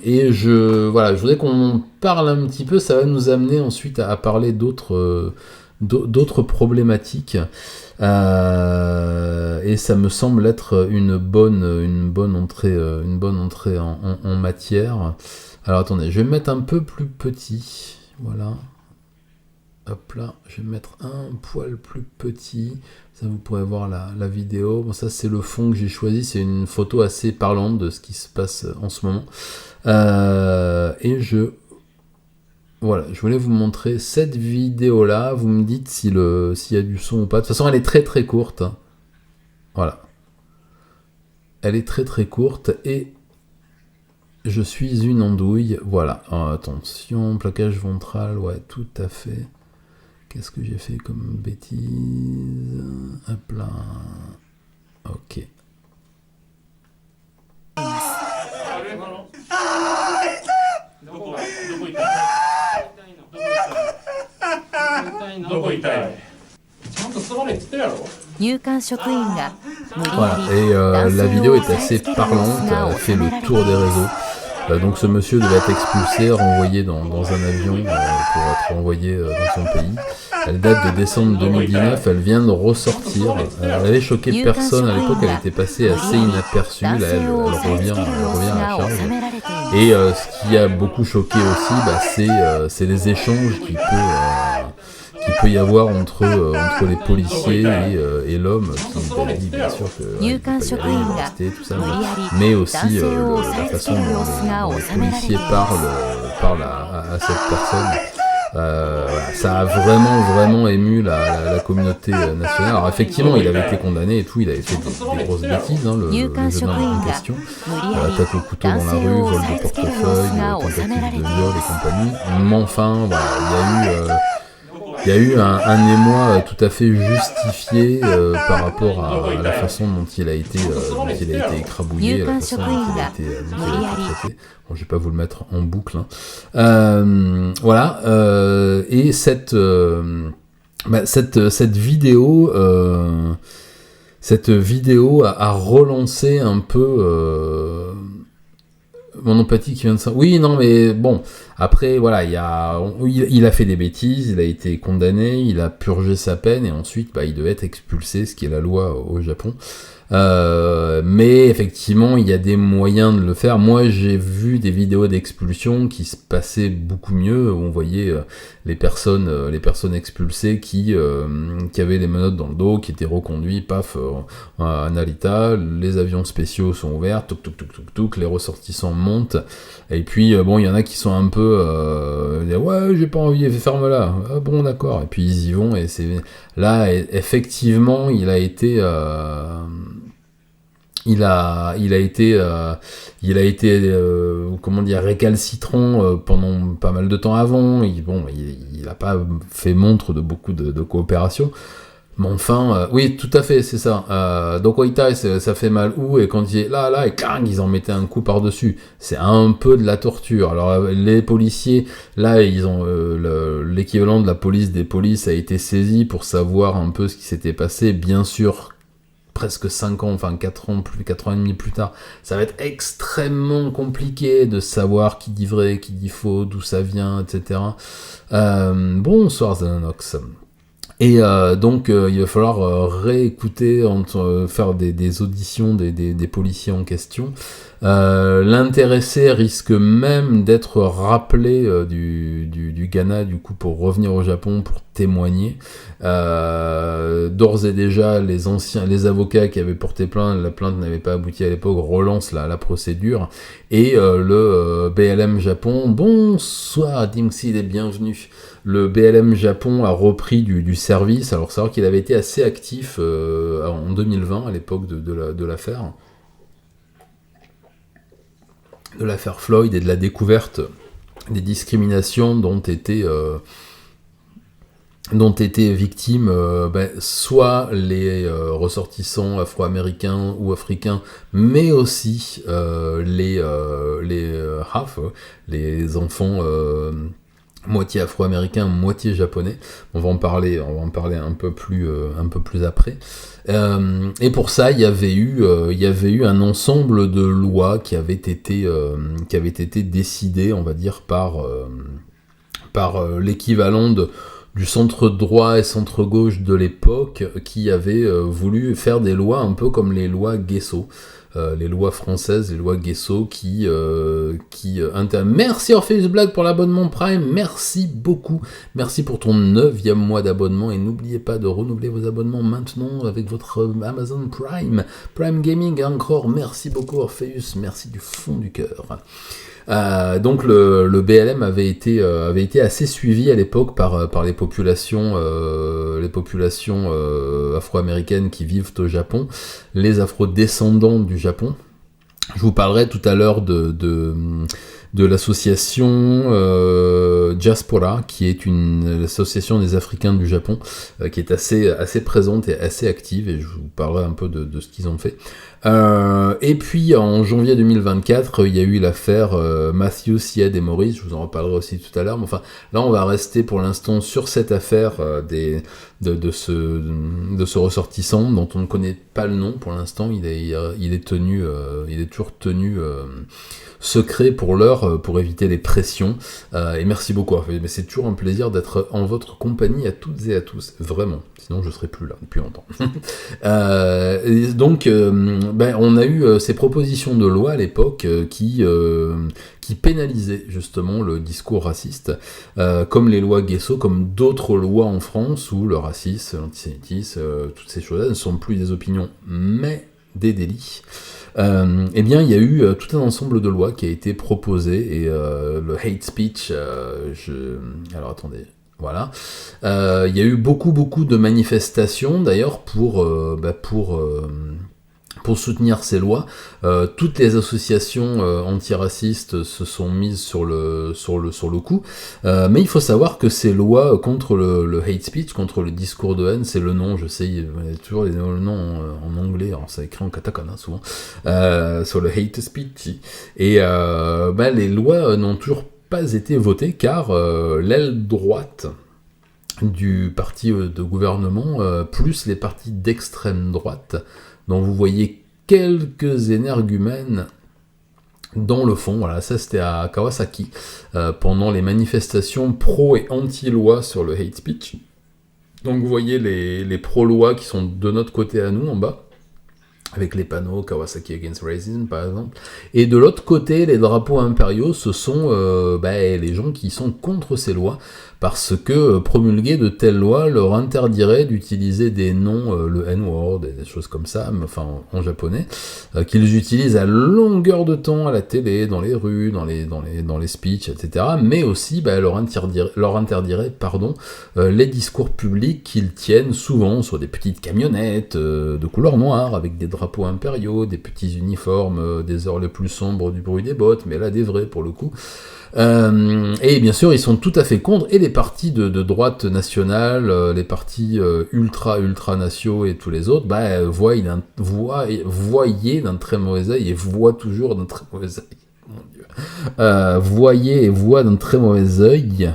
Et je voudrais qu'on parle un petit peu, ça va nous amener ensuite à parler d'autres problématiques. Et ça me semble être une bonne entrée en matière. Alors attendez, je vais me mettre un peu plus petit. Voilà. Hop là, je vais me mettre un poil plus petit. Ça, vous pourrez voir la vidéo. Bon, ça, c'est le fond que j'ai choisi. C'est une photo assez parlante de ce qui se passe en ce moment. Et voilà, je voulais vous montrer cette vidéo-là. Vous me dites s'il y a du son ou pas. De toute façon, elle est très très courte. Voilà. Elle est très très courte et je suis une andouille. Voilà. Alors, attention, plaquage ventral, ouais, tout à fait. Qu'est-ce que j'ai fait comme bêtise? Hop là. Ok. Voilà, et la vidéo est assez parlante, elle fait le tour des réseaux. Donc ce monsieur devait être expulsé, renvoyé dans un avion pour être renvoyé dans son pays. Elle date de décembre 2019, elle vient de ressortir. Elle avait choqué personne à l'époque, elle était passée assez inaperçue, là elle revient à la charge. Et ce qui a beaucoup choqué aussi, c'est les échanges qu'il peut y avoir entre les policiers et l'homme qui dit bien sûr qu'il peut y aller, rester, tout ça, mais aussi la façon dont les policiers parlent à cette personne. Ça a vraiment ému la communauté nationale. Alors effectivement, il avait été condamné et tout, il avait fait des grosses bêtises, hein, le jeune homme en question. Attaque au couteau dans la rue, vol de portefeuille, tentative de viol et compagnie. Mais enfin, voilà, il y a eu un émoi tout à fait justifié par rapport à la façon dont il a été écrabouillé, la façon dont il a été traité. Bon, je vais pas vous le mettre en boucle. Hein. Voilà. Et cette vidéo a relancé un peu mon empathie qui vient de ça. Oui, non, mais bon. Après, voilà, il a fait des bêtises, il a été condamné, il a purgé sa peine et ensuite, il devait être expulsé, ce qui est la loi au Japon. Mais effectivement, il y a des moyens de le faire. Moi, j'ai vu des vidéos d'expulsion qui se passaient beaucoup mieux, où on voyait les personnes expulsées qui avaient des menottes dans le dos, qui étaient reconduits, paf, à Narita, les avions spéciaux sont ouverts, touc, les ressortissants montent, et puis bon, il y en a qui sont un peu ouais, j'ai pas envie, ferme-la, ah bon, d'accord, et puis ils y vont, et c'est là, effectivement, il a été comment dire, récalcitrant pendant pas mal de temps avant. Il a pas fait montre de beaucoup de coopération. Mais enfin, oui, tout à fait, c'est ça. Donc Oita, ça fait mal où? Et quand il est là, et clang, ils en mettaient un coup par-dessus. C'est un peu de la torture. Alors les policiers, là, ils ont l'équivalent de la police des polices a été saisi pour savoir un peu ce qui s'était passé. Bien sûr, presque 5 ans, enfin 4 ans et demi plus tard, ça va être extrêmement compliqué de savoir qui dit vrai, qui dit faux, d'où ça vient, etc. Bonsoir Zanonox. Et donc il va falloir réécouter, faire des auditions des policiers en question. L'intéressé risque même d'être rappelé du Ghana du coup pour revenir au Japon pour témoigner. D'ores et déjà les avocats qui avaient porté plainte, la plainte n'avait pas abouti à l'époque, relancent la procédure, et le BLM Japon, bonsoir Dimxid et bienvenue. Le BLM Japon a repris du service. Alors savoir qu'il avait été assez actif en 2020 à l'époque de l'affaire Floyd et de la découverte des discriminations dont étaient victimes soit les ressortissants afro-américains ou africains, mais aussi les HAF, les enfants moitié afro-américain, moitié japonais. On va en parler un peu plus après. Et pour ça, il y avait eu un ensemble de lois qui avaient été décidées, on va dire, par l'équivalent du centre droit et centre gauche de l'époque, qui avaient voulu faire des lois un peu comme les lois Guesso. Les lois françaises, les lois Guesso Merci Orpheus Black pour l'abonnement Prime, merci beaucoup, merci pour ton 9e mois d'abonnement, et n'oubliez pas de renouveler vos abonnements maintenant avec votre Amazon Prime Gaming, encore merci beaucoup Orpheus, merci du fond du cœur. Donc le BLM avait été assez suivi à l'époque par les populations afro-américaines qui vivent au Japon, les afro-descendants du Japon. Je vous parlerai tout à l'heure de l'association Diaspora, qui est l'association des Africains du Japon, qui est assez présente et assez active, et je vous parlerai un peu de ce qu'ils ont fait. Et puis en janvier 2024, il y a eu l'affaire Matthew Syed et Maurice, je vous en reparlerai aussi tout à l'heure, mais enfin là on va rester pour l'instant sur cette affaire de ce ressortissant dont on ne connaît pas le nom pour l'instant. Il est toujours tenu secret pour l'heure, pour éviter les pressions, et merci beaucoup, mais c'est toujours un plaisir d'être en votre compagnie à toutes et à tous, vraiment, sinon je serais plus là depuis longtemps. Donc on a eu ces propositions de loi à l'époque qui pénalisaient justement le discours raciste, comme les lois Guesso, comme d'autres lois en France où le racisme, l'antisémitisme, toutes ces choses-là ne sont plus des opinions mais des délits. Eh bien, il y a eu tout un ensemble de lois qui a été proposé, et le hate speech, alors attendez, voilà, il y a eu beaucoup de manifestations d'ailleurs pour soutenir ces lois. Toutes les associations antiracistes se sont mises sur le coup, mais il faut savoir que ces lois contre le hate speech, contre le discours de haine, c'est le nom, je sais, il y a toujours le nom en anglais, alors ça écrit en katakana souvent, sur le hate speech, et les lois n'ont toujours pas été votées, car l'aile droite du parti de gouvernement, plus les partis d'extrême droite, dont vous voyez quelques énergumènes dans le fond. Voilà, ça c'était à Kawasaki, pendant les manifestations pro et anti-loi sur le hate speech. Donc vous voyez les pro-lois qui sont de notre côté à nous, en bas, avec les panneaux Kawasaki Against Racism par exemple, et de l'autre côté les drapeaux impériaux, ce sont les gens qui sont contre ces lois, parce que promulguer de telles lois leur interdirait d'utiliser des noms, le N-word et des choses comme ça, enfin en japonais, qu'ils utilisent à longueur de temps à la télé, dans les rues, dans les speeches, etc. Mais aussi leur interdirait les discours publics qu'ils tiennent souvent sur des petites camionnettes de couleur noire, avec des drapeaux impériaux, des petits uniformes, des heures les plus sombres, du bruit des bottes, mais là des vrais pour le coup. Et bien sûr ils sont tout à fait contre, et les partis de droite nationale, les partis ultra nationaux et tous les autres, voient d'un très mauvais œil, et voient toujours d'un très mauvais œil, mon Dieu, voyez et voient d'un très mauvais œil,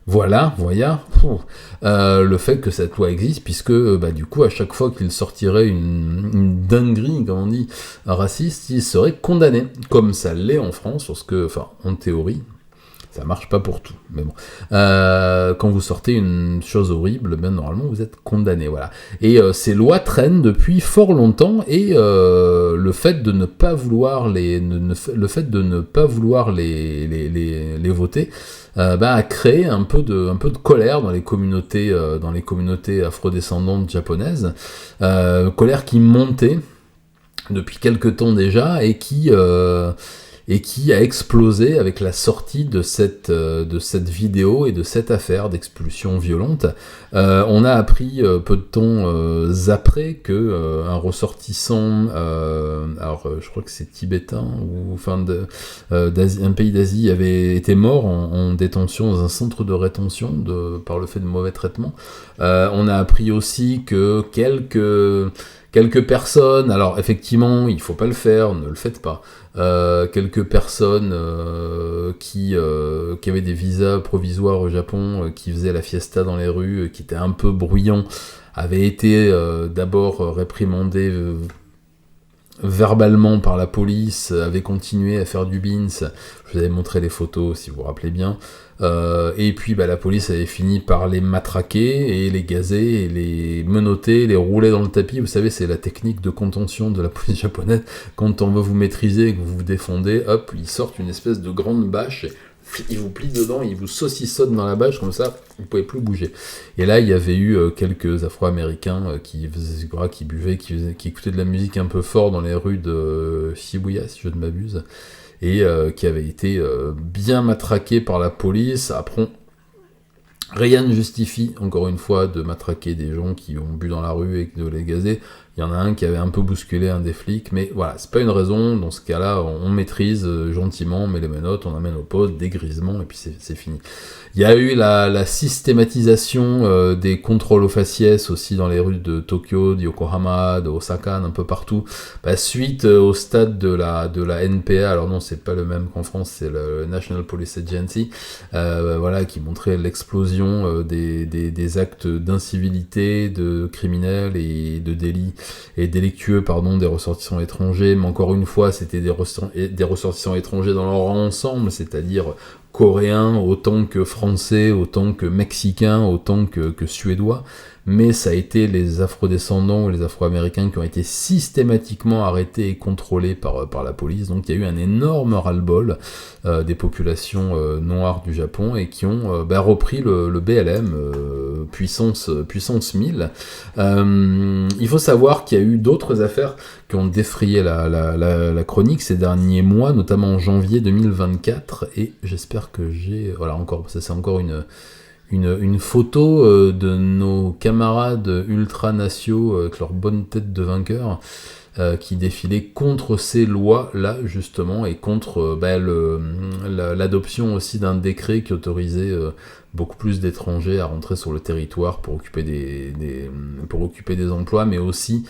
voilà, le fait que cette loi existe, puisque du coup à chaque fois qu'il sortirait une dinguerie, comme on dit, raciste, il serait condamné, comme ça l'est en France, parce que, en théorie, ça marche pas pour tout, mais bon, quand vous sortez une chose horrible, normalement vous êtes condamné, voilà. Et ces lois traînent depuis fort longtemps, et le fait de ne pas vouloir les voter, a créé un peu de colère dans les communautés afrodescendantes japonaises, colère qui montait depuis quelque temps déjà, et qui a explosé avec la sortie de cette vidéo et de cette affaire d'expulsion violente. On a appris peu de temps après que un ressortissant, je crois que c'est tibétain, ou un pays d'Asie, avait été mort en détention dans un centre de rétention par le fait de mauvais traitements. On a appris aussi que Quelques personnes, alors effectivement, il faut pas le faire, ne le faites pas. Quelques personnes qui avaient des visas provisoires au Japon, qui faisaient la fiesta dans les rues, qui étaient un peu bruyants, avaient été d'abord réprimandées verbalement par la police, avaient continué à faire du bins. Je vous avais montré les photos si vous vous rappelez bien. Et puis la police avait fini par les matraquer et les gazer et les menotter, les rouler dans le tapis. Vous savez, c'est la technique de contention de la police japonaise. Quand on veut vous maîtriser et que vous vous défendez, hop, ils sortent une espèce de grande bâche. Ils vous plient dedans, ils vous saucissonnent dans la bâche, comme ça, vous ne pouvez plus bouger. Et là, il y avait eu quelques Afro-Américains qui buvaient, qui écoutaient de la musique un peu fort dans les rues de Shibuya, si je ne m'abuse, et qui avaient été bien matraqués par la police. Après, rien ne justifie, encore une fois, de matraquer des gens qui ont bu dans la rue et de les gazer. Il y en a un qui avait un peu bousculé un des flics, mais voilà, c'est pas une raison. Dans ce cas-là, on maîtrise gentiment, on met les menottes, on amène au poste, dégrisement, et puis c'est fini. Il y a eu la systématisation des contrôles aux faciès aussi dans les rues de Tokyo, de Yokohama, de Osaka, un peu partout. Suite au stade de la NPA, alors non, c'est pas le même qu'en France, c'est le National Police Agency, qui montrait l'explosion des actes d'incivilité, de criminels et de délits et délictueux, des ressortissants étrangers. Mais encore une fois, c'était des ressortissants étrangers dans leur ensemble, c'est-à-dire coréens, autant que français, autant que mexicains, autant que suédois, mais ça a été les afrodescendants ou les afro-américains qui ont été systématiquement arrêtés et contrôlés par la police. Donc il y a eu un énorme ras-le-bol des populations noires du Japon et qui ont repris le BLM puissance 1000. Il faut savoir qu'il y a eu d'autres affaires qui ont défrayé la chronique ces derniers mois, notamment en janvier 2024, et j'espère que j'ai... Voilà, c'est encore une photo de nos camarades ultranationaux avec leur bonne tête de vainqueur qui défilaient contre ces lois-là, justement, et contre l'adoption aussi d'un décret qui autorisait beaucoup plus d'étrangers à rentrer sur le territoire pour occuper des emplois, mais aussi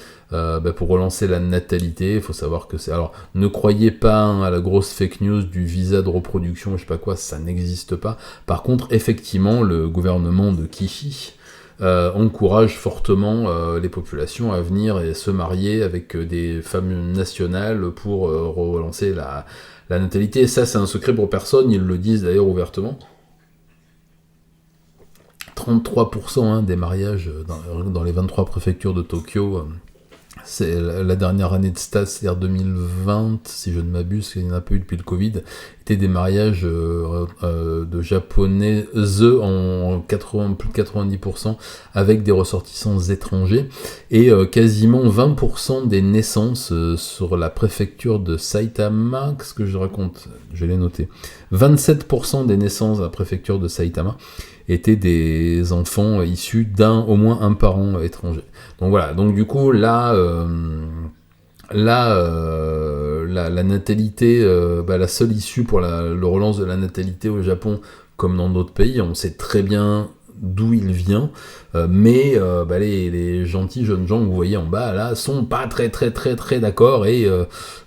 pour relancer la natalité. Il faut savoir que c'est... Alors, ne croyez pas à la grosse fake news du visa de reproduction, je sais pas quoi, ça n'existe pas. Par contre, effectivement, le gouvernement de Kishi encourage fortement les populations à venir et se marier avec des femmes nationales pour relancer la natalité. Et ça, c'est un secret pour personne, ils le disent d'ailleurs ouvertement. 33% des mariages dans les 23 préfectures de Tokyo, c'est la dernière année de stats, c'est-à-dire 2020, si je ne m'abuse, il n'y en a pas eu depuis le Covid, étaient des mariages de japonaises en plus de 90% avec des ressortissants étrangers, et quasiment 20% des naissances sur la préfecture de Saitama, qu'est-ce que je raconte ? Je l'ai noté. 27% des naissances à la préfecture de Saitama étaient des enfants issus au moins un parent étranger. Donc voilà, donc du coup là, la natalité, la seule issue pour le relance de la natalité au Japon, comme dans d'autres pays, on sait très bien d'où il vient, mais les gentils jeunes gens que vous voyez en bas là sont pas très d'accord, et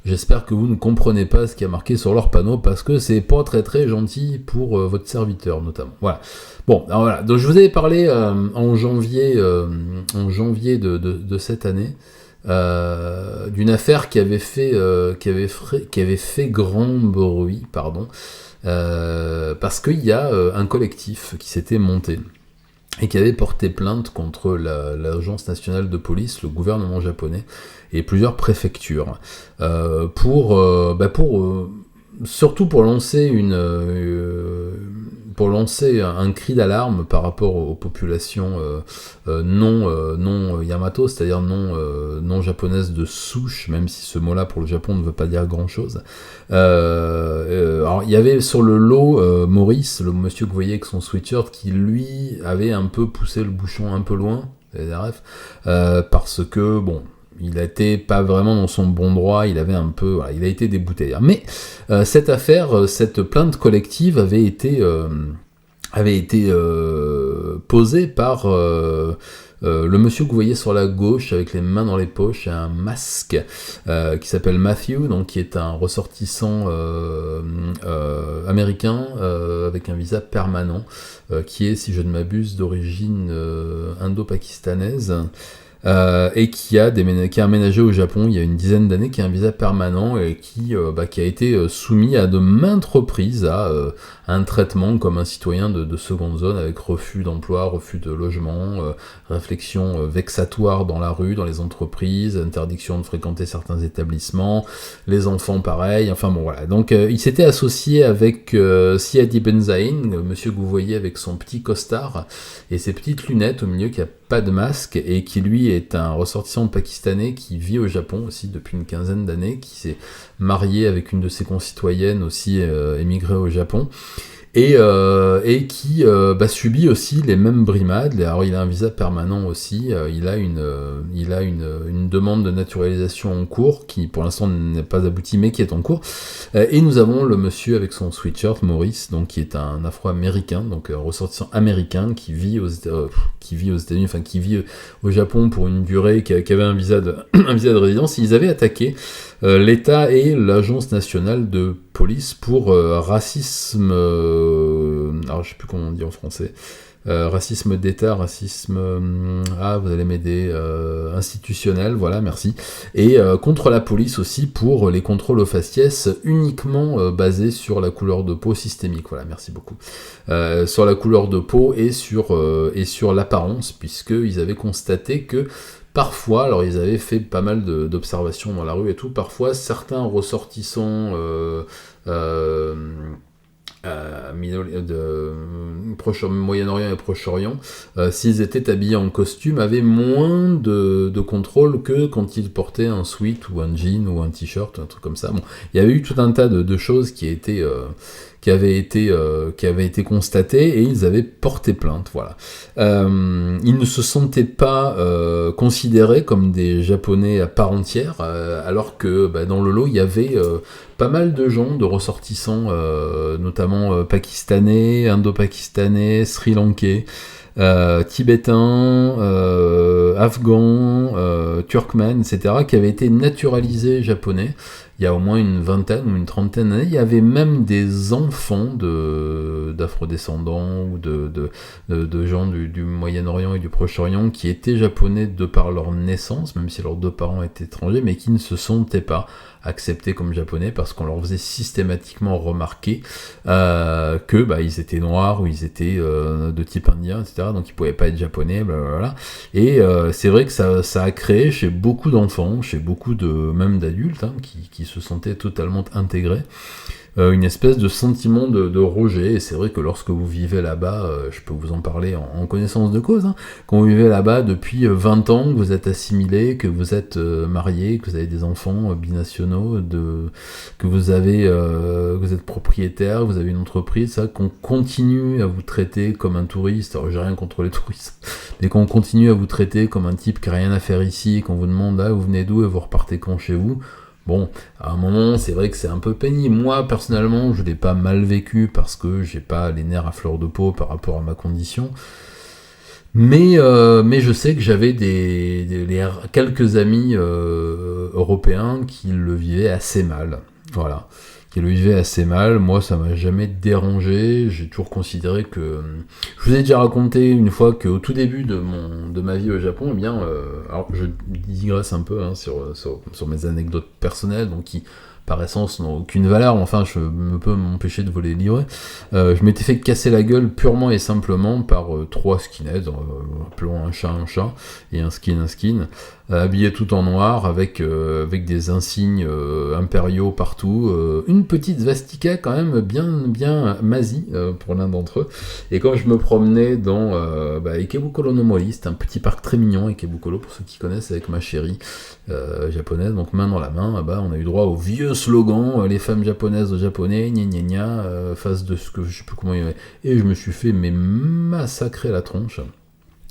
j'espère que vous ne comprenez pas ce qui a marqué sur leur panneau, parce que c'est pas très gentil pour votre serviteur notamment. Voilà. Bon, alors voilà. Donc je vous avais parlé en janvier de cette année d'une affaire qui avait fait grand bruit, parce qu'il y a un collectif qui s'était monté et qui avait porté plainte contre l'Agence nationale de police, le gouvernement japonais et plusieurs préfectures surtout pour lancer un cri d'alarme par rapport aux populations non Yamato, c'est-à-dire non japonaises de souche, même si ce mot-là pour le Japon ne veut pas dire grand-chose. Alors il y avait sur le lot Maurice, le monsieur que vous voyez avec son sweatshirt, qui lui avait un peu poussé le bouchon un peu loin, parce que bon, il n'était pas vraiment dans son bon droit, il a été débouté. Mais cette affaire, cette plainte collective avait été posée par Le monsieur que vous voyez sur la gauche avec les mains dans les poches a un masque qui s'appelle Matthew, donc qui est un ressortissant américain avec un visa permanent, qui est, si je ne m'abuse, d'origine indo-pakistanaise. Et qui a emménagé au Japon il y a une dizaine d'années, qui a un visa permanent et qui a été soumis à de maintes reprises à un traitement comme un citoyen de seconde zone, avec refus d'emploi, refus de logement, réflexion vexatoire dans la rue, dans les entreprises, interdiction de fréquenter certains établissements, les enfants pareil, enfin bon voilà. Donc il s'était associé avec Siad Ibn Zayn, le monsieur que vous voyez avec son petit costard et ses petites lunettes au milieu, qui a pas de masque et qui lui est un ressortissant pakistanais qui vit au Japon aussi depuis une quinzaine d'années, qui s'est marié avec une de ses concitoyennes aussi émigrée au Japon, et qui subit aussi les mêmes brimades. Alors il a un visa permanent aussi, il a une demande de naturalisation en cours qui pour l'instant n'est pas aboutie mais qui est en cours, et nous avons le monsieur avec son sweatshirt, Maurice, donc qui est un afro-américain, donc ressortissant américain qui vit aux États-Unis, enfin qui vit au Japon pour une durée, qui avait un visa de résidence. Ils avaient attaqué l'État et l'Agence nationale de police pour racisme, alors je sais plus comment on dit en français, racisme d'État, racisme, vous allez m'aider, institutionnel, voilà, merci, et contre la police aussi pour les contrôles aux faciès uniquement basés sur la couleur de peau systémique, voilà, merci beaucoup, sur la couleur de peau et sur l'apparence, puisqu'ils avaient constaté que parfois, alors ils avaient fait pas mal d'observations dans la rue et tout, parfois certains ressortissants Moyen-Orient et Proche-Orient, s'ils étaient habillés en costume, avaient moins de contrôle que quand ils portaient un sweat ou un jean ou un t-shirt, un truc comme ça. Bon, il y avait eu tout un tas de choses qui avaient été constatées, et ils avaient porté plainte, voilà. Ils ne se sentaient pas considérés comme des Japonais à part entière, alors que dans le lot il y avait pas mal de gens, de ressortissants, notamment pakistanais, indo-pakistanais, sri-lankais, tibétains, afghans, turkmènes, etc., qui avaient été naturalisés japonais il y a au moins une vingtaine ou une trentaine d'années. Il y avait même des enfants d'afrodescendants ou de gens du Moyen-Orient et du Proche-Orient qui étaient japonais de par leur naissance, même si leurs deux parents étaient étrangers, mais qui ne se sentaient pas acceptés comme japonais parce qu'on leur faisait systématiquement remarquer ils étaient noirs ou ils étaient de type indien, etc. Donc ils pouvaient pas être japonais, blablabla. Et c'est vrai que ça a créé chez beaucoup d'enfants, chez beaucoup même d'adultes, qui se sentaient totalement intégrés, une espèce de sentiment de rejet. Et c'est vrai que lorsque vous vivez là-bas, je peux vous en parler en connaissance de cause, quand vous vivez là-bas depuis 20 ans, que vous êtes assimilé, que vous êtes marié, que vous avez des enfants binationaux, que vous êtes propriétaire, vous avez une entreprise, ça, qu'on continue à vous traiter comme un touriste. Alors j'ai rien contre les touristes, mais qu'on continue à vous traiter comme un type qui n'a rien à faire ici, et qu'on vous demande vous venez d'où et vous repartez quand chez vous. Bon, à un moment, c'est vrai que c'est un peu pénible. Moi, personnellement, je l'ai pas mal vécu parce que j'ai pas les nerfs à fleur de peau par rapport à ma condition. Mais je sais que j'avais quelques amis européens qui le vivaient assez mal. Voilà. Qui le vivaient assez mal. Moi, ça m'a jamais dérangé. J'ai toujours considéré que... Je vous ai déjà raconté une fois qu'au tout début de ma vie au Japon, eh bien, alors je digresse un peu sur mes anecdotes personnelles, donc qui, par essence, n'ont aucune valeur, mais enfin, je ne peux m'empêcher de vous les livrer. Je m'étais fait casser la gueule purement et simplement par 3 skinheads, appelons un chat, et un skin, habillés tout en noir, avec des insignes impériaux partout, une petite svastika quand même bien masie pour l'un d'entre eux. Et quand je me promenais dans Ikebukuro no Mori, c'est un petit parc très mignon, Ikebukuro, pour ceux qui connaissent, avec ma chérie japonaise, donc main dans la main, on a eu droit au vieux slogan, les femmes japonaises aux japonais, gna gna gna, face de ce que je sais plus comment il y avait, et je me suis fait massacrer la tronche.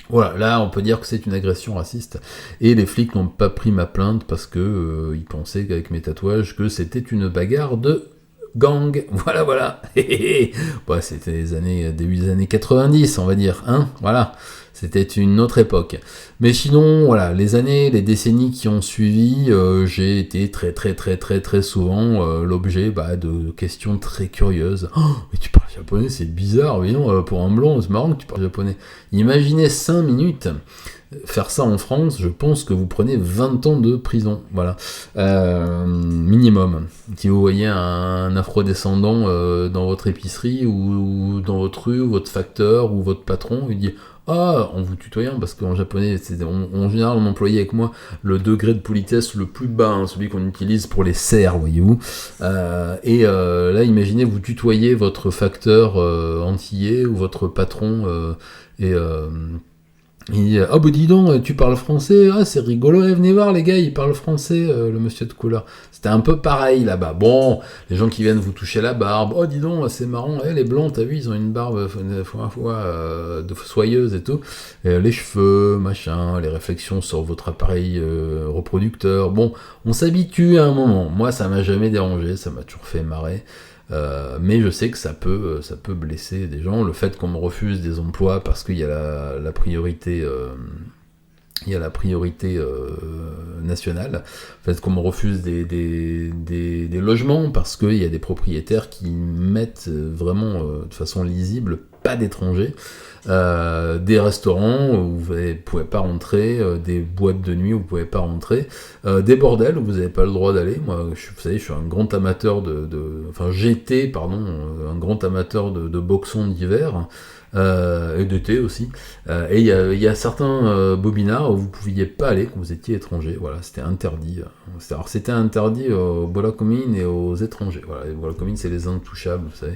Voilà, là on peut dire que c'est une agression raciste, et les flics n'ont pas pris ma plainte parce que ils pensaient qu'avec mes tatouages que c'était une bagarre de gang, voilà. Bon, c'était début des années 90, on va dire, hein, voilà. C'était une autre époque. Mais sinon, voilà, les décennies qui ont suivi, j'ai été très souvent l'objet de questions très curieuses. Oh, mais tu parles japonais, c'est bizarre, voyons, pour un blond, c'est marrant que tu parles japonais. Imaginez 5 minutes faire ça en France, je pense que vous prenez 20 ans de prison, voilà, minimum. Si vous voyez un afrodescendant dans votre épicerie ou dans votre rue, ou votre facteur ou votre patron, il dit en vous tutoyant, parce qu'en japonais, en général, on employait avec moi le degré de politesse le plus bas, hein, celui qu'on utilise pour les serfs, voyez-vous. Là, imaginez, vous tutoyez votre facteur antillais ou votre patron il dit bah dis donc, tu parles français, c'est rigolo, venez voir les gars, ils parlent français, le monsieur de couleur. C'était un peu pareil là-bas. Bon, les gens qui viennent vous toucher la barbe, dis donc, c'est marrant, les blancs, t'as vu, ils ont une barbe de soyeuse et tout. Et, les cheveux, machin, les réflexions sur votre appareil reproducteur. Bon, on s'habitue à un moment. Moi, ça m'a jamais dérangé, ça m'a toujours fait marrer. Mais je sais que ça peut blesser des gens. Le fait qu'on me refuse des emplois parce qu'il y a la priorité, nationale. Le fait qu'on me refuse des logements parce qu'il y a des propriétaires qui mettent vraiment de façon lisible pas d'étrangers. Des restaurants où vous ne pouvez pas rentrer, des boîtes de nuit où vous ne pouvez pas rentrer, des bordels où vous n'avez pas le droit d'aller. Moi, vous savez, je suis un grand amateur j'étais un grand amateur de boxons d'hiver, et d'été aussi. Et il y a certains bobinards où vous ne pouviez pas aller quand vous étiez étranger. Voilà, c'était interdit. Alors c'était interdit aux Bolakomines et aux étrangers. Voilà, les Bolakomines, c'est les intouchables, vous savez.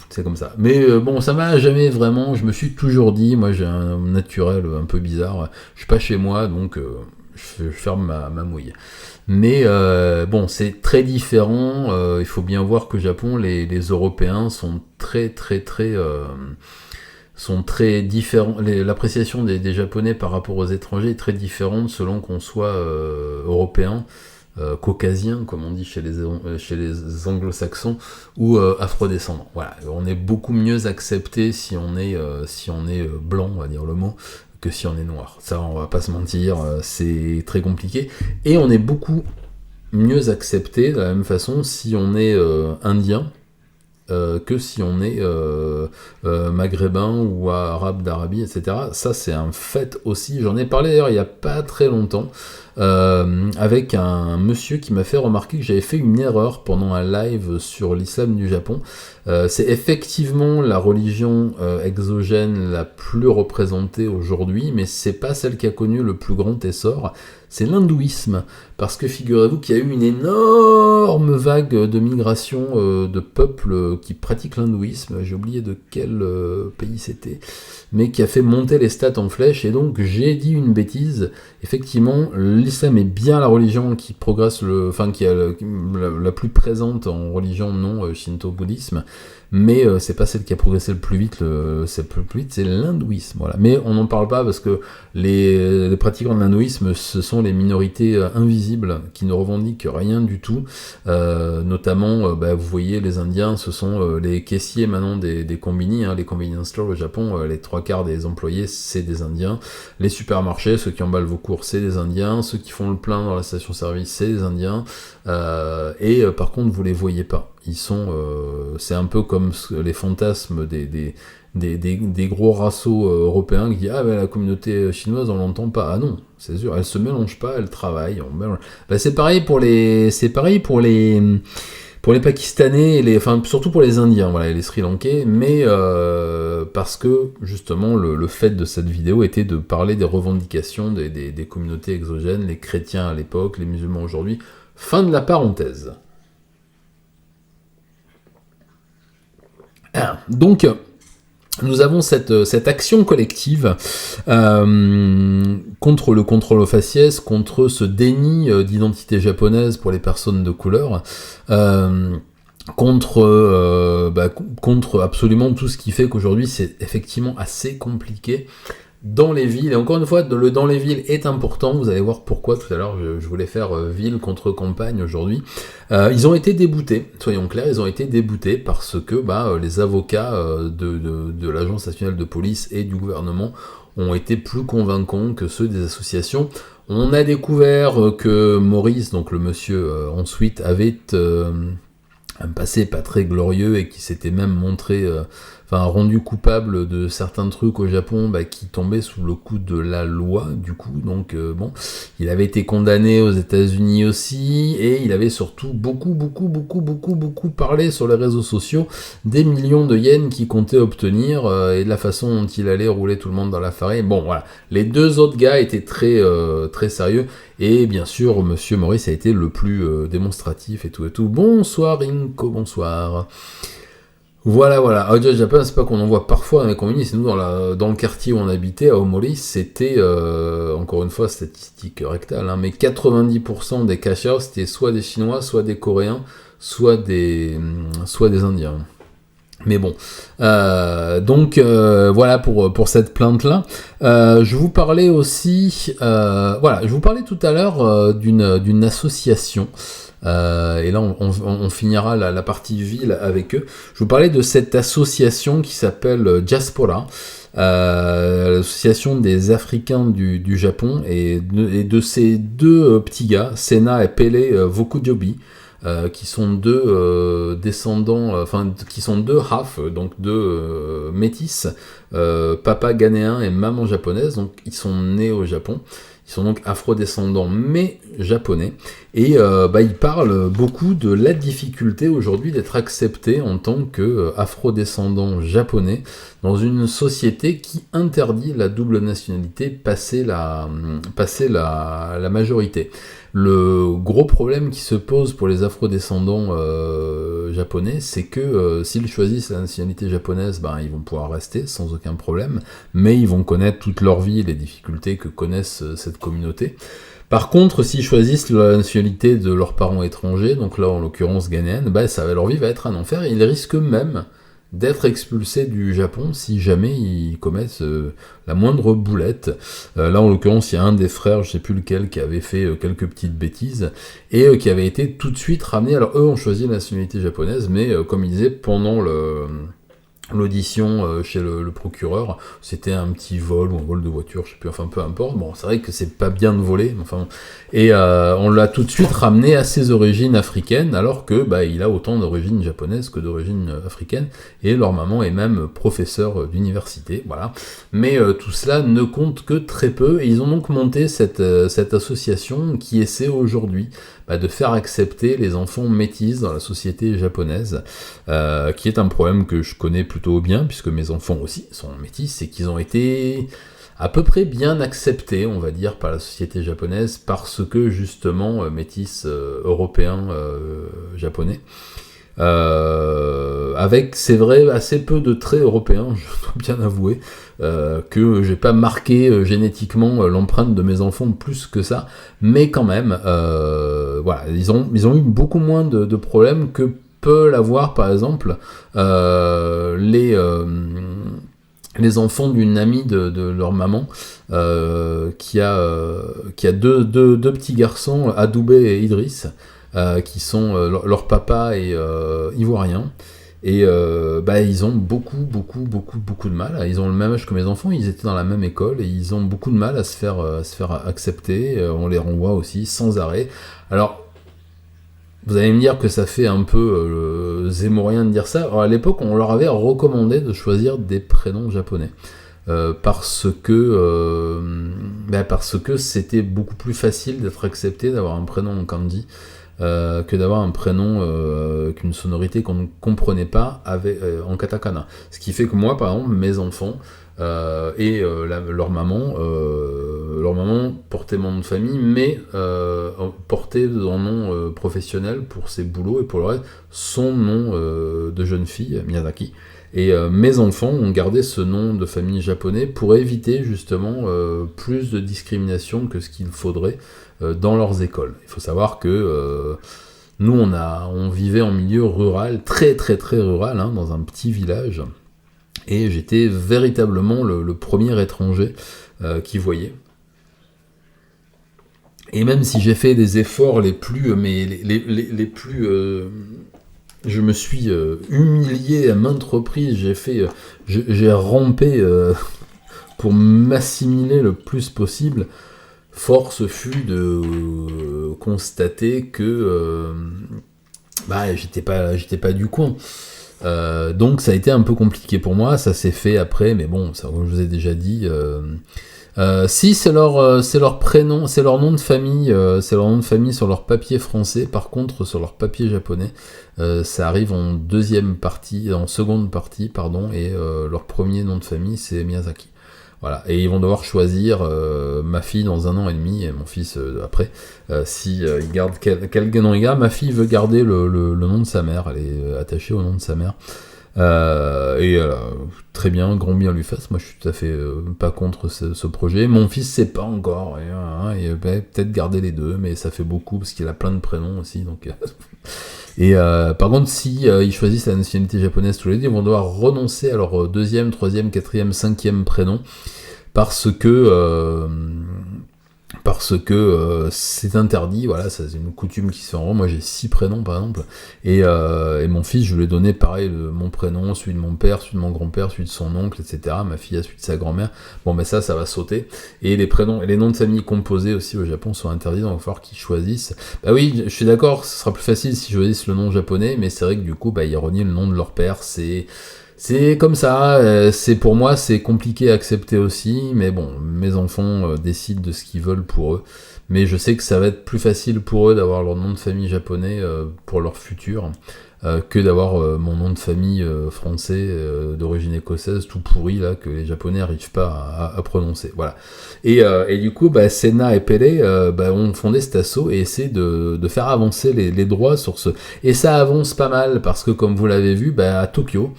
C'est comme ça. Mais bon, ça m'a jamais vraiment... Je me suis toujours dit, moi j'ai un naturel un peu bizarre, je suis pas chez moi, donc je ferme ma mouille. Mais bon, c'est très différent. Il faut bien voir qu'au Japon, les Européens sont très différents. L'appréciation des Japonais par rapport aux étrangers est très différente selon qu'on soit européen, caucasien, comme on dit chez les anglo-saxons, ou afrodescendant. Voilà, on est beaucoup mieux accepté si on est blanc, on va dire le mot, que si on est noir. Ça, on va pas se mentir, c'est très compliqué. Et on est beaucoup mieux accepté de la même façon si on est indien, que si on est maghrébin ou arabe d'Arabie, etc. Ça, c'est un fait aussi. J'en ai parlé d'ailleurs il n'y a pas très longtemps avec un monsieur qui m'a fait remarquer que j'avais fait une erreur pendant un live sur l'islam du Japon. C'est effectivement la religion exogène la plus représentée aujourd'hui, mais c'est pas celle qui a connu le plus grand essor. C'est l'hindouisme, parce que figurez-vous qu'il y a eu une énorme vague de migration de peuples qui pratiquent l'hindouisme, j'ai oublié de quel pays c'était, mais qui a fait monter les stats en flèche, et donc j'ai dit une bêtise. Effectivement, l'islam est bien la religion qui progresse, qui est la plus présente en religion non shinto-bouddhisme, mais c'est pas celle qui a progressé le plus vite, c'est l'hindouisme, voilà. Mais on n'en parle pas parce que les pratiquants de l'hindouisme, ce sont les minorités invisibles qui ne revendiquent rien du tout, notamment, vous voyez, les Indiens, ce sont les caissiers maintenant des combini, les convenience stores au Japon, les 3/4 des employés, c'est des Indiens. Les supermarchés, ceux qui emballent vos courses, c'est des Indiens. Ceux qui font le plein dans la station-service, c'est des Indiens. Par contre, vous les voyez pas. Ils sont, c'est un peu comme les fantasmes des gros rassos européens qui disent la communauté chinoise on l'entend pas. Ah non, c'est sûr, elle se mélange pas, elle travaille. C'est pareil pour les Pakistanais, surtout pour les Indiens, voilà, et les Sri Lankais, mais parce que justement le fait de cette vidéo était de parler des revendications des communautés exogènes, les chrétiens à l'époque, les musulmans aujourd'hui. Fin de la parenthèse. Donc, nous avons cette action collective contre le contrôle aux faciès, contre ce déni d'identité japonaise pour les personnes de couleur, contre absolument tout ce qui fait qu'aujourd'hui c'est effectivement assez compliqué dans les villes. Et encore une fois, le dans les villes est important. Vous allez voir pourquoi tout à l'heure je voulais faire ville contre campagne aujourd'hui. Ils ont été déboutés, soyons clairs, ils ont été déboutés parce que les avocats de l'Agence nationale de police et du gouvernement ont été plus convaincants que ceux des associations. On a découvert que Maurice, donc le monsieur ensuite, avait un passé pas très glorieux et qui s'était même montré, rendu coupable de certains trucs au Japon qui tombaient sous le coup de la loi, du coup. Donc il avait été condamné aux États-Unis aussi, et il avait surtout beaucoup parlé sur les réseaux sociaux des millions de yens qu'il comptait obtenir et de la façon dont il allait rouler tout le monde dans la farine. Bon, voilà. Les deux autres gars étaient très sérieux. Et bien sûr, Monsieur Maurice a été le plus démonstratif et tout. Bonsoir Inko, bonsoir. Voilà. Audio Japan, c'est pas qu'on en voit parfois dans les convenies, c'est nous dans le quartier où on habitait, à Omori, c'était, encore une fois, statistique rectale, mais 90% des cachers, c'était soit des Chinois, soit des Coréens, soit des Indiens. Mais bon, voilà pour cette plainte-là. Je vous parlais aussi, je vous parlais tout à l'heure d'une association. Et là on finira la partie ville avec eux. Je vous parlais de cette association qui s'appelle Diaspora, l'association des Africains du Japon, et de ces deux petits gars, Sena et Pele Vokujobi, qui sont deux descendants, qui sont deux half, donc deux métis, papa ghanéen et maman japonaise, donc ils sont nés au Japon. Ils sont donc afro-descendants mais japonais, et ils parlent beaucoup de la difficulté aujourd'hui d'être accepté en tant qu'afro-descendant japonais dans une société qui interdit la double nationalité passé la majorité. Le gros problème qui se pose pour les afro-descendants japonais, c'est que s'ils choisissent la nationalité japonaise, ils vont pouvoir rester sans aucun problème, mais ils vont connaître toute leur vie les difficultés que connaissent cette communauté. Par contre, s'ils choisissent la nationalité de leurs parents étrangers, donc là en l'occurrence ghanéenne, leur vie va être un enfer, et ils risquent même d'être expulsés du Japon si jamais ils commettent la moindre boulette. Là en l'occurrence il y a un des frères, je sais plus lequel, qui avait fait quelques petites bêtises et qui avait été tout de suite ramené. Alors eux ont choisi la nationalité japonaise, mais comme il disait pendant l'audition chez le procureur, c'était un petit vol ou un vol de voiture, je sais plus, peu importe. Bon, c'est vrai que c'est pas bien de voler, et on l'a tout de suite ramené à ses origines africaines, alors que il a autant d'origines japonaises que d'origines africaines, et leur maman est même professeure d'université, voilà. Mais tout cela ne compte que très peu, et ils ont donc monté cette association qui essaie aujourd'hui de faire accepter les enfants métis dans la société japonaise, qui est un problème que je connais plutôt bien, puisque mes enfants aussi sont métis, et qu'ils ont été à peu près bien acceptés, on va dire, par la société japonaise, parce que justement métis européens japonais, avec, c'est vrai, assez peu de traits européens, je dois bien avouer, que j'ai pas marqué génétiquement l'empreinte de mes enfants plus que ça, mais quand même, ils ont eu beaucoup moins de problèmes que peut l'avoir par exemple les enfants d'une amie de leur maman, qui a deux petits garçons, Adoubé et Idriss, qui sont leur papa est ivoirien, et ils ont beaucoup de mal. Ils ont le même âge que mes enfants, ils étaient dans la même école, et ils ont beaucoup de mal à se faire accepter. On les renvoie aussi sans arrêt. Alors vous allez me dire que ça fait un peu zémorien de dire ça. Alors, à l'époque, on leur avait recommandé de choisir des prénoms japonais. Parce que c'était beaucoup plus facile d'être accepté d'avoir un prénom en kanji que d'avoir un prénom qu'une sonorité qu'on ne comprenait pas en katakana. Ce qui fait que moi, par exemple, mes enfants et leur maman portait mon nom de famille, mais portait un nom professionnel pour ses boulots, et pour le reste, son nom de jeune fille, Miyazaki. Et mes enfants ont gardé ce nom de famille japonais pour éviter justement plus de discrimination que ce qu'il faudrait dans leurs écoles. Il faut savoir que nous on vivait en milieu rural, très rural, dans un petit village. Et j'étais véritablement le premier étranger qui voyait. Et même si j'ai fait des efforts les plus... je me suis humilié à maintes reprises, j'ai rampé pour m'assimiler le plus possible. Force fut de constater que j'étais pas du coin. Donc ça a été un peu compliqué pour moi, ça s'est fait après, mais bon, ça, comme je vous ai déjà dit... si c'est leur prénom, c'est leur nom de famille, sur leur papier français. Par contre, sur leur papier japonais, ça arrive en seconde partie, pardon, et leur premier nom de famille c'est Miyazaki. Voilà, et ils vont devoir choisir ma fille dans 1 an et demi et mon fils après. Si il garde quel nom il garde. Ma fille veut garder le nom de sa mère, elle est attachée au nom de sa mère. Très bien, grand bien lui fasse. Moi je suis tout à fait pas contre ce projet. Mon fils sait pas encore, il va peut-être garder les deux, mais ça fait beaucoup parce qu'il a plein de prénoms aussi, donc et par contre si ils choisissent la nationalité japonaise tous les deux, ils vont devoir renoncer à leur 2e, 3e, 4e, 5e prénom parce que c'est interdit, voilà, ça, c'est une coutume qui se fait en rond. Moi j'ai 6 prénoms par exemple, et mon fils je lui ai donné pareil mon prénom, celui de mon père, celui de mon grand-père, celui de son oncle, etc. Ma fille a celui de sa grand-mère. Bon ben ça va sauter, et les prénoms et les noms de famille composés aussi au Japon sont interdits, donc il va falloir qu'ils choisissent. Bah oui, je suis d'accord, ce sera plus facile s'ils choisissent le nom japonais, mais c'est vrai que du coup ils renient le nom de leur père, c'est comme ça, pour moi c'est compliqué à accepter aussi, mais bon, mes enfants décident de ce qu'ils veulent pour eux. Mais je sais que ça va être plus facile pour eux d'avoir leur nom de famille japonais pour leur futur, que d'avoir mon nom de famille français d'origine écossaise tout pourri là, que les japonais n'arrivent pas à prononcer. Voilà. Et du coup, Senna et Pele ont fondé cet assaut et essaient de faire avancer les droits sur ce... Et ça avance pas mal, parce que comme vous l'avez vu, à Tokyo,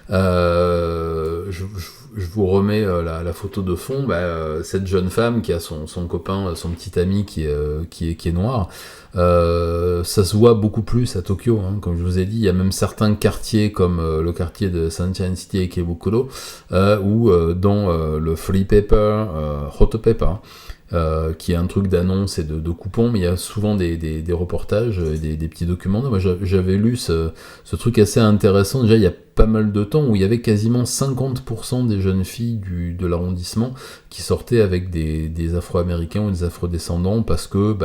je vous remets la photo de fond, cette jeune femme qui a son copain, son petit ami qui est noir, ça se voit beaucoup plus à Tokyo, hein. Comme je vous ai dit, il y a même certains quartiers comme le quartier de Sunshine City et Ikebukuro, où dans le Free Paper, Hot Paper, qui est un truc d'annonce et de coupons, mais il y a souvent des reportages, des petits documents. Moi, j'avais lu ce truc assez intéressant, déjà il y a pas mal de temps, où il y avait quasiment 50% des jeunes filles de l'arrondissement qui sortaient avec des Afro-Américains ou des Afro-descendants, parce que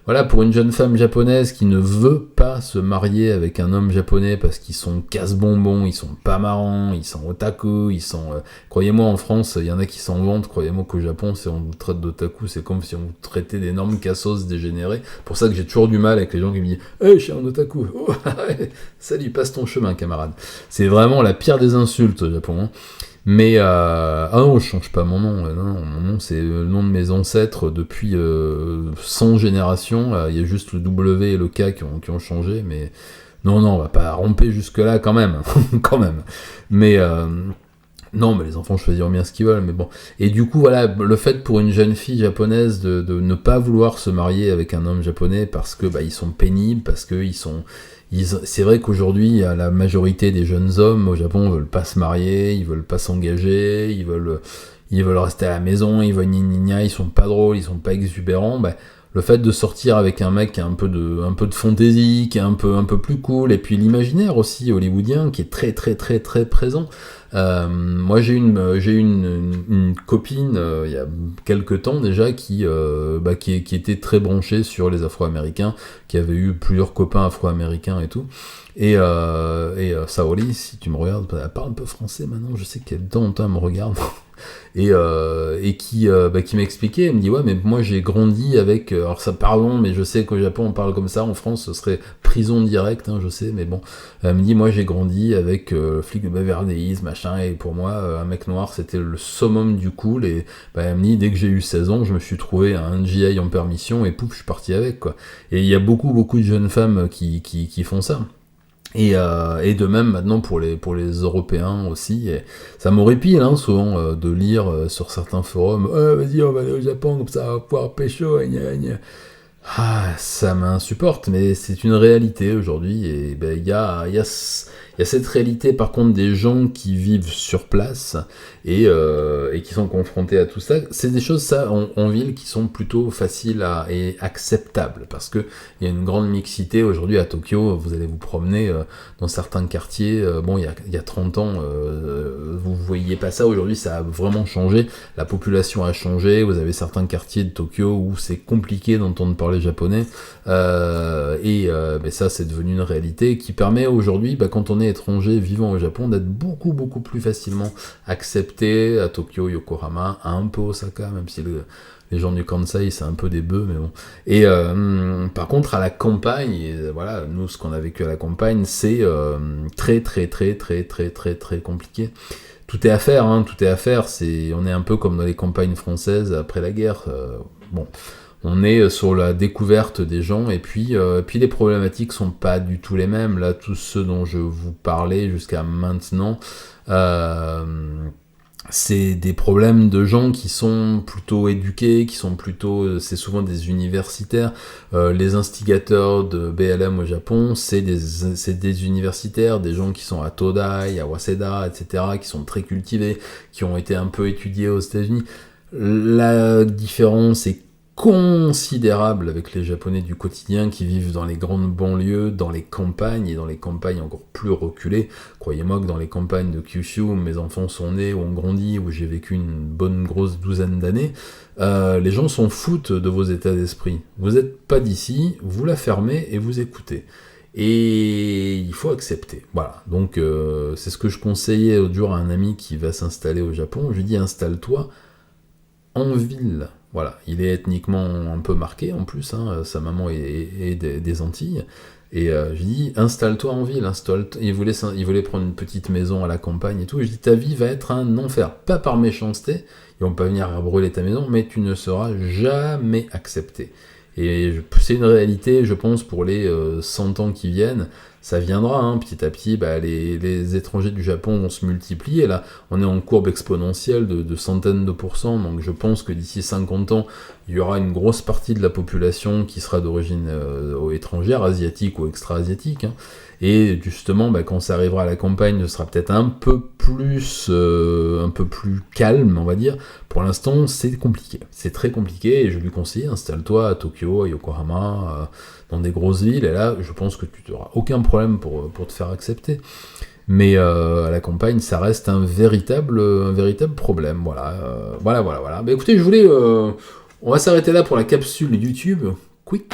voilà, pour une jeune femme japonaise qui ne veut pas se marier avec un homme japonais parce qu'ils sont casse-bonbons, ils sont pas marrants, ils sont otaku, ils sont... croyez-moi, en France, il y en a qui s'en vantent, croyez-moi qu'au Japon, si on vous traite d'otaku, c'est comme si on vous traitait d'énormes cassos dégénérés. Pour ça que j'ai toujours du mal avec les gens qui me disent « Hey, je suis un otaku oh, salut, passe ton chemin, camarade !» C'est vraiment la pire des insultes au Japon, hein. Mais ah non, je change pas mon nom. Non, mon nom c'est le nom de mes ancêtres depuis 100 générations. Il y a juste le W et le K qui ont changé, mais non, on va pas ramper jusque là quand même, quand même. Mais non, mais les enfants choisiront bien ce qu'ils veulent, mais bon. Et du coup, voilà, le fait pour une jeune fille japonaise de ne pas vouloir se marier avec un homme japonais parce que ils sont pénibles, parce que c'est vrai qu'aujourd'hui, la majorité des jeunes hommes au Japon veulent pas se marier, ils veulent pas s'engager, ils veulent rester à la maison, ils veulent gna, ils sont pas drôles, ils sont pas exubérants. Le fait de sortir avec un mec qui a un peu de fantaisie, qui est un peu plus cool, et puis l'imaginaire aussi hollywoodien qui est très très très très présent. Moi j'ai une copine il y a quelques temps déjà qui était très branchée sur les Afro-Américains, qui avait eu plusieurs copains Afro-Américains et tout. Et Saori, si tu me regardes, elle parle un peu français maintenant, je sais qu'elle de temps en temps elle me regarde. Et qui m'expliquait, elle me dit ouais, mais moi j'ai grandi avec, alors ça pardon, mais je sais qu'au Japon on parle comme ça, en France ce serait prison directe, hein, je sais, mais bon, elle me dit moi j'ai grandi avec flic de Beverly Hills, machin, et pour moi un mec noir c'était le summum du cool, et elle me dit dès que j'ai eu 16 ans je me suis trouvé un GI en permission et pouf je suis parti avec, quoi. Et il y a beaucoup de jeunes femmes qui font ça. Et de même maintenant pour les Européens aussi, et ça m'horripile souvent de lire sur certains forums vas-y on va aller au Japon comme ça on va pouvoir pécho, gna gna. Ça m'insupporte, mais c'est une réalité aujourd'hui, et il y a Il y a cette réalité par contre des gens qui vivent sur place et qui sont confrontés à tout ça. C'est des choses ça en ville qui sont plutôt faciles et acceptables parce que il y a une grande mixité aujourd'hui à Tokyo. Vous allez vous promener dans certains quartiers. Il y a 30 ans, vous voyiez pas ça. Aujourd'hui, ça a vraiment changé. La population a changé. Vous avez certains quartiers de Tokyo où c'est compliqué d'entendre parler japonais. Ça, c'est devenu une réalité qui permet aujourd'hui, quand on est étranger vivant au Japon, d'être beaucoup beaucoup plus facilement accepté à Tokyo, Yokohama, un peu Osaka, même si les gens du Kansai, c'est un peu des bœufs, mais bon. Et par contre, à la campagne, voilà, nous, ce qu'on a vécu à la campagne, c'est très compliqué. Tout est à faire, hein, tout est à faire. On est un peu comme dans les campagnes françaises après la guerre. On est sur la découverte des gens, et puis les problématiques sont pas du tout les mêmes. Là, tous ceux dont je vous parlais jusqu'à maintenant, c'est des problèmes de gens qui sont plutôt éduqués, c'est souvent des universitaires. Les instigateurs de BLM au Japon, c'est des universitaires, des gens qui sont à Todai, à Waseda, etc., qui sont très cultivés, qui ont été un peu étudiés aux États-Unis. La différence est considérable avec les Japonais du quotidien qui vivent dans les grandes banlieues, dans les campagnes, et dans les campagnes encore plus reculées. Croyez-moi que dans les campagnes de Kyushu, où mes enfants sont nés, où ont grandi, où j'ai vécu une bonne grosse douzaine d'années, les gens s'en foutent de vos états d'esprit. Vous n'êtes pas d'ici, vous la fermez et vous écoutez. Et il faut accepter. Voilà. Donc c'est ce que je conseillais l'autre jour à un ami qui va s'installer au Japon. Je lui dis, installe-toi en ville. Voilà, il est ethniquement un peu marqué en plus, hein, sa maman est des Antilles, et je dis installe-toi en ville, il voulait prendre une petite maison à la campagne et tout, je dis ta vie va être un enfer, pas par méchanceté, ils vont pas venir brûler ta maison, mais tu ne seras jamais accepté. Et c'est une réalité, je pense, pour les 100 ans qui viennent. Ça viendra, hein, petit à petit, les étrangers du Japon vont se multiplier. Là, on est en courbe exponentielle de centaines de pourcents, donc je pense que d'ici 50 ans, il y aura une grosse partie de la population qui sera d'origine étrangère, asiatique ou extra-asiatique. Hein. Et justement, quand ça arrivera à la campagne, ce sera peut-être un peu plus calme, on va dire. Pour l'instant, c'est compliqué. C'est très compliqué, et je lui conseille, installe-toi à Tokyo, à Yokohama, dans des grosses villes, et là, je pense que tu n'auras aucun problème pour te faire accepter. Mais à la campagne, ça reste un véritable problème. Voilà. Écoutez, on va s'arrêter là pour la capsule YouTube. Quick.